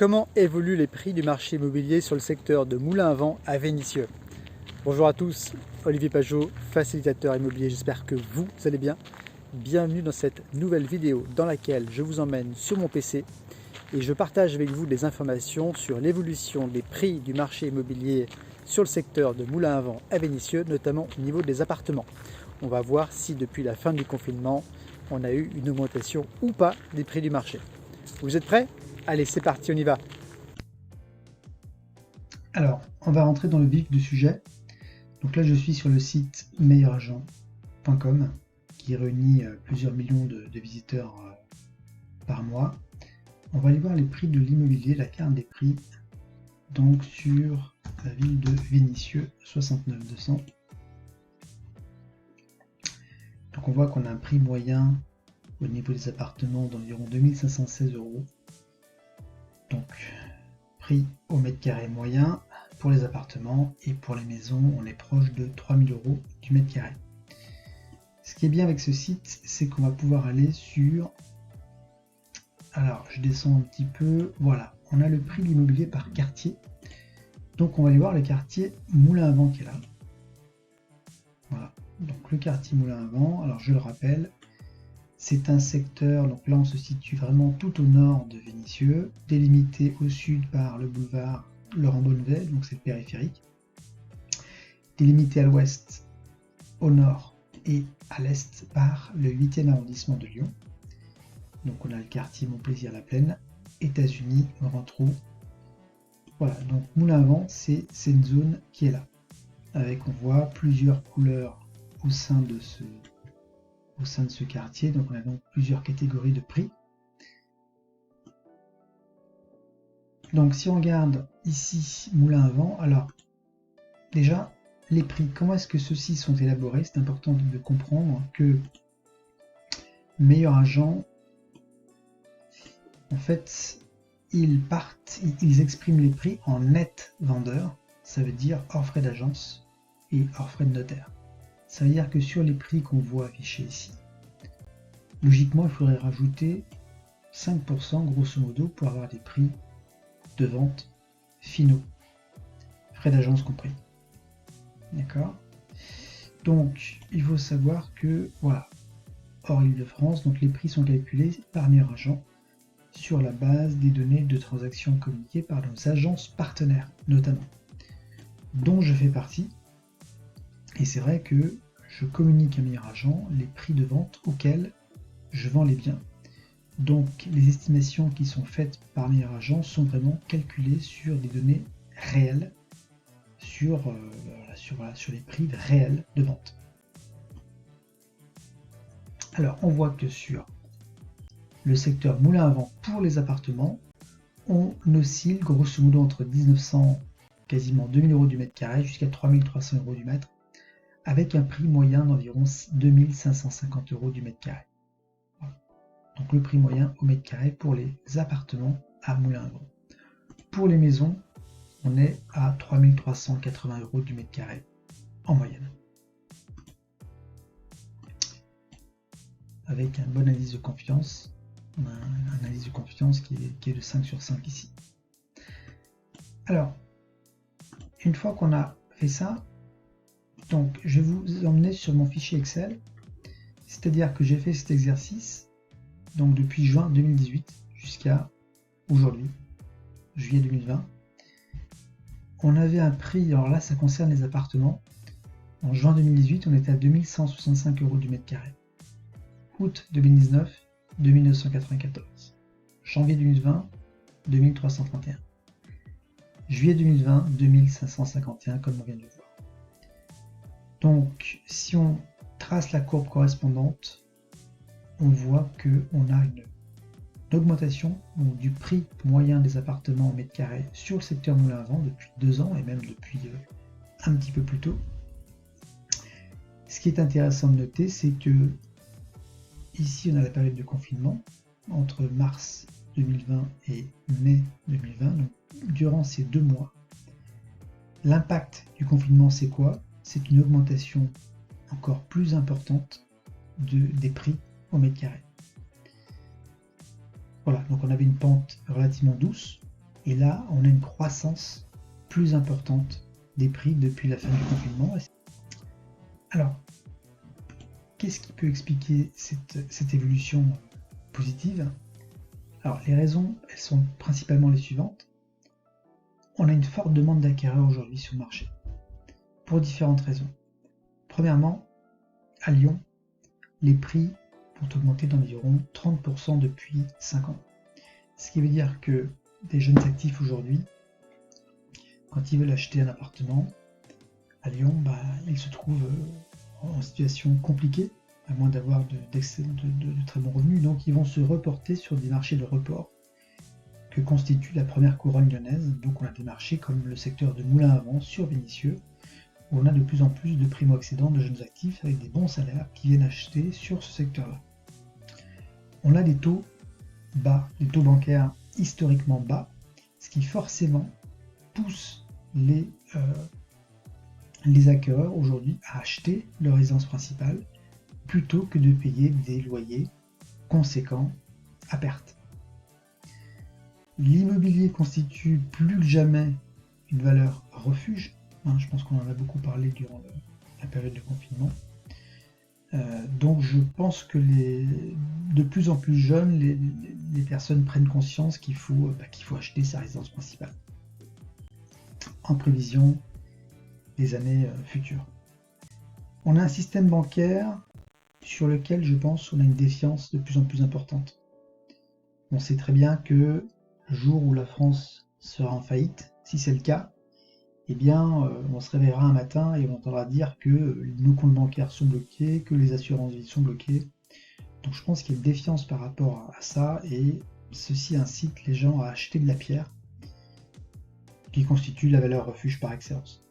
Comment évoluent les prix du marché immobilier sur le secteur de Moulins à Vent à Vénissieux? Bonjour à tous, Olivier Pajot, facilitateur immobilier, j'espère que vous allez bien. Bienvenue dans cette nouvelle vidéo dans laquelle je vous emmène sur mon PC et je partage avec vous des informations sur l'évolution des prix du marché immobilier sur le secteur de Moulins à Vent à Vénissieux, notamment au niveau des appartements. On va voir si depuis la fin du confinement, on a eu une augmentation ou pas des prix du marché. Vous êtes prêts? Allez, c'est parti, on y va. Alors, on va rentrer dans le vif du sujet. Donc là, je suis sur le site meilleuragent.com qui réunit plusieurs millions de visiteurs par mois. On va aller voir les prix de l'immobilier, la carte des prix, donc sur la ville de Vénissieux, 69 200. Donc on voit qu'on a un prix moyen au niveau des appartements d'environ 2516 €. Donc, prix au mètre carré moyen pour les appartements, et pour les maisons, on est proche de 3000 € du mètre carré. Ce qui est bien avec ce site, c'est qu'on va pouvoir aller sur... Alors, je descends un petit peu. Voilà, on a le prix de l'immobilier par quartier. Donc, on va aller voir le quartier Moulins à Vent qui est là. Voilà, donc le quartier Moulins à Vent. Alors, je le rappelle, c'est un secteur, donc là on se situe vraiment tout au nord de Vénissieux, délimité au sud par le boulevard Laurent Bonnevet, donc c'est le périphérique, délimité à l'ouest, au nord et à l'est par le 8e arrondissement de Lyon. Donc on a le quartier Montplaisir-la-Plaine, États-Unis, Grand Trou. Voilà, donc Moulins à Vent, c'est une zone qui est là, avec on voit plusieurs couleurs au sein de ce quartier, donc on a donc plusieurs catégories de prix. Donc si on regarde ici Moulins à Vent, alors déjà les prix, comment est-ce que ceux-ci sont élaborés? C'est important de comprendre que Meilleur Agent, en fait, ils expriment les prix en net vendeur, ça veut dire hors frais d'agence et hors frais de notaire. Ça veut dire que sur les prix qu'on voit affichés ici, logiquement, il faudrait rajouter 5% grosso modo pour avoir des prix de vente finaux, frais d'agence compris. D'accord? Donc, il faut savoir que, voilà, hors Île-de-France, donc les prix sont calculés par Meilleur Agent sur la base des données de transactions communiquées par nos agences partenaires, notamment, dont je fais partie. Et c'est vrai que je communique à Meilleur Agent les prix de vente auxquels je vends les biens. Donc les estimations qui sont faites par Meilleur Agent sont vraiment calculées sur des données réelles, sur les prix réels de vente. Alors on voit que sur le secteur Moulins à Vent pour les appartements, on oscille grosso modo entre 1900, quasiment 2000 € du mètre carré jusqu'à 3300 € du mètre, avec un prix moyen d'environ 2550 € du mètre carré. Donc le prix moyen au mètre carré pour les appartements à Moulins à Vent. Pour les maisons, on est à 3380 € du mètre carré en moyenne. Avec un bon indice de confiance, on a un indice de confiance qui est de 5 sur 5 ici. Alors, une fois qu'on a fait ça, donc je vais vous emmener sur mon fichier Excel, c'est-à-dire que j'ai fait cet exercice donc depuis juin 2018 jusqu'à aujourd'hui, juillet 2020. On avait un prix, alors là ça concerne les appartements, en juin 2018 on était à 2165 € du mètre carré. Août 2019, 2994. Janvier 2020, 2331. Juillet 2020, 2551 comme on vient de le voir. Donc si on trace la courbe correspondante, on voit qu'on a une augmentation du prix moyen des appartements au mètre carré sur le secteur Moulins à Vent depuis 2 ans et même depuis un petit peu plus tôt. Ce qui est intéressant de noter, c'est que ici on a la période de confinement entre mars 2020 et mai 2020. Donc, durant ces 2 mois, l'impact du confinement c'est quoi? C'est une augmentation encore plus importante des prix au mètre carré. Voilà, donc on avait une pente relativement douce Et là, on a une croissance plus importante des prix depuis la fin du confinement. Alors, qu'est-ce qui peut expliquer cette évolution positive? Alors, les raisons, elles sont principalement les suivantes. On a une forte demande d'acquéreurs aujourd'hui sur le marché, pour différentes raisons. Premièrement, à Lyon, les prix ont augmenté d'environ 30% depuis 5 ans. Ce qui veut dire que des jeunes actifs aujourd'hui, quand ils veulent acheter un appartement à Lyon, ils se trouvent en situation compliquée, à moins d'avoir de très bons revenus, donc ils vont se reporter sur des marchés de report que constitue la première couronne lyonnaise. Donc on a des marchés comme le secteur de Moulins-à-Vent sur Vénissieux, où on a de plus en plus de primo-accédants, de jeunes actifs avec des bons salaires qui viennent acheter sur ce secteur-là. On a des taux bas, des taux bancaires historiquement bas, ce qui forcément pousse les acquéreurs aujourd'hui à acheter leur résidence principale plutôt que de payer des loyers conséquents à perte. L'immobilier constitue plus que jamais une valeur refuge. Je pense qu'on en a beaucoup parlé durant la période de confinement. Donc je pense que de plus en plus jeunes, les personnes prennent conscience qu'il faut acheter sa résidence principale en prévision des années futures. On a un système bancaire sur lequel je pense on a une défiance de plus en plus importante. On sait très bien que le jour où la France sera en faillite, si c'est le cas, on se réveillera un matin et on entendra dire que nos comptes bancaires sont bloqués, que les assurances vie sont bloquées. Donc je pense qu'il y a une défiance par rapport à ça et ceci incite les gens à acheter de la pierre qui constitue la valeur refuge par excellence.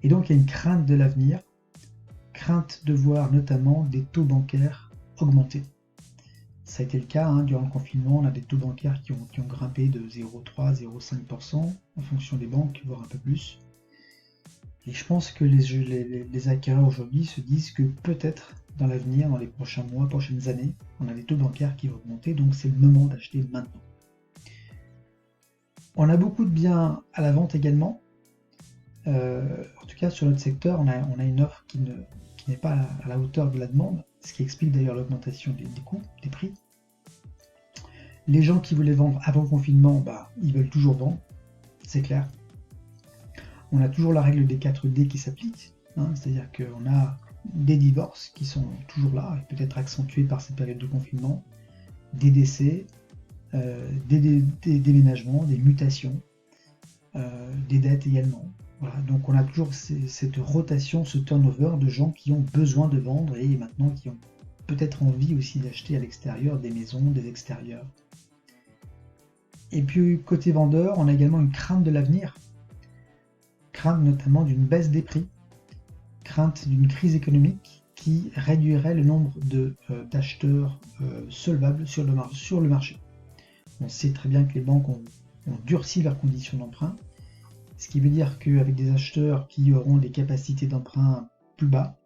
Et donc il y a une crainte de l'avenir, crainte de voir notamment des taux bancaires augmenter. Ça a été le cas durant le confinement, on a des taux bancaires qui ont grimpé de 0,3, 0,5% en fonction des banques, voire un peu plus. Et je pense que les acquéreurs aujourd'hui se disent que peut-être dans l'avenir, dans les prochains mois, prochaines années, on a des taux bancaires qui vont augmenter, donc c'est le moment d'acheter maintenant. On a beaucoup de biens à la vente également. En tout cas, sur notre secteur, on a une offre qui n'est pas à la hauteur de la demande, ce qui explique d'ailleurs l'augmentation des coûts, des prix. Les gens qui voulaient vendre avant le confinement, ils veulent toujours vendre, c'est clair. On a toujours la règle des 4D qui s'applique, c'est-à-dire qu'on a des divorces qui sont toujours là, et peut-être accentués par cette période de confinement, des décès, des déménagements, des mutations, des dettes également. Voilà, donc on a toujours cette rotation, ce turnover de gens qui ont besoin de vendre et maintenant qui ont peut-être envie aussi d'acheter à l'extérieur des maisons, des extérieurs. Et puis côté vendeur, on a également une crainte de l'avenir, crainte notamment d'une baisse des prix, crainte d'une crise économique qui réduirait le nombre d'acheteurs solvables sur le marché. On sait très bien que les banques ont durci leurs conditions d'emprunt, ce qui veut dire qu'avec des acheteurs qui auront des capacités d'emprunt plus basses,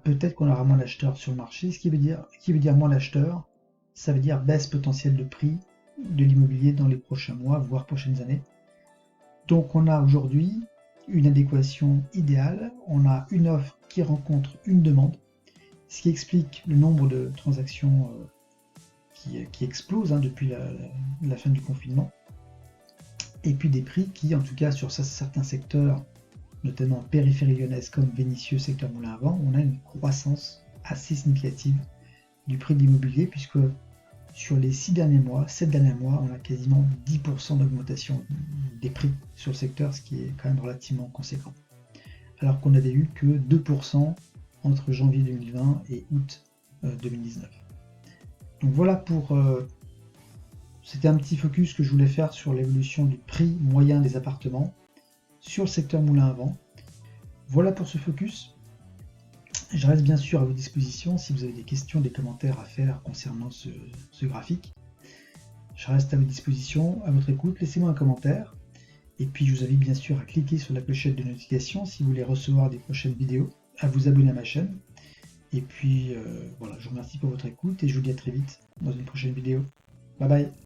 peut-être qu'on aura moins d'acheteurs sur le marché, ce qui veut dire moins d'acheteurs, ça veut dire baisse potentielle de prix de l'immobilier dans les prochains mois, voire prochaines années. Donc on a aujourd'hui une adéquation idéale, on a une offre qui rencontre une demande, ce qui explique le nombre de transactions qui explose depuis la fin du confinement, et puis des prix qui, en tout cas sur certains secteurs, notamment en périphérie lyonnaise comme Vénissieux, secteur Moulins-à-Vent, on a une croissance assez significative du prix de l'immobilier, puisque sur les 7 derniers mois, on a quasiment 10% d'augmentation des prix sur le secteur, ce qui est quand même relativement conséquent. Alors qu'on n'avait eu que 2% entre janvier 2020 et août 2019. Donc voilà c'était un petit focus que je voulais faire sur l'évolution du prix moyen des appartements sur le secteur Moulins-à-Vent. Voilà pour ce focus. Je reste bien sûr à votre disposition si vous avez des questions, des commentaires à faire concernant ce graphique. Je reste à votre disposition, à votre écoute. Laissez-moi un commentaire. Et puis je vous invite bien sûr à cliquer sur la clochette de notification si vous voulez recevoir des prochaines vidéos, à vous abonner à ma chaîne. Et puis voilà, je vous remercie pour votre écoute et je vous dis à très vite dans une prochaine vidéo. Bye bye.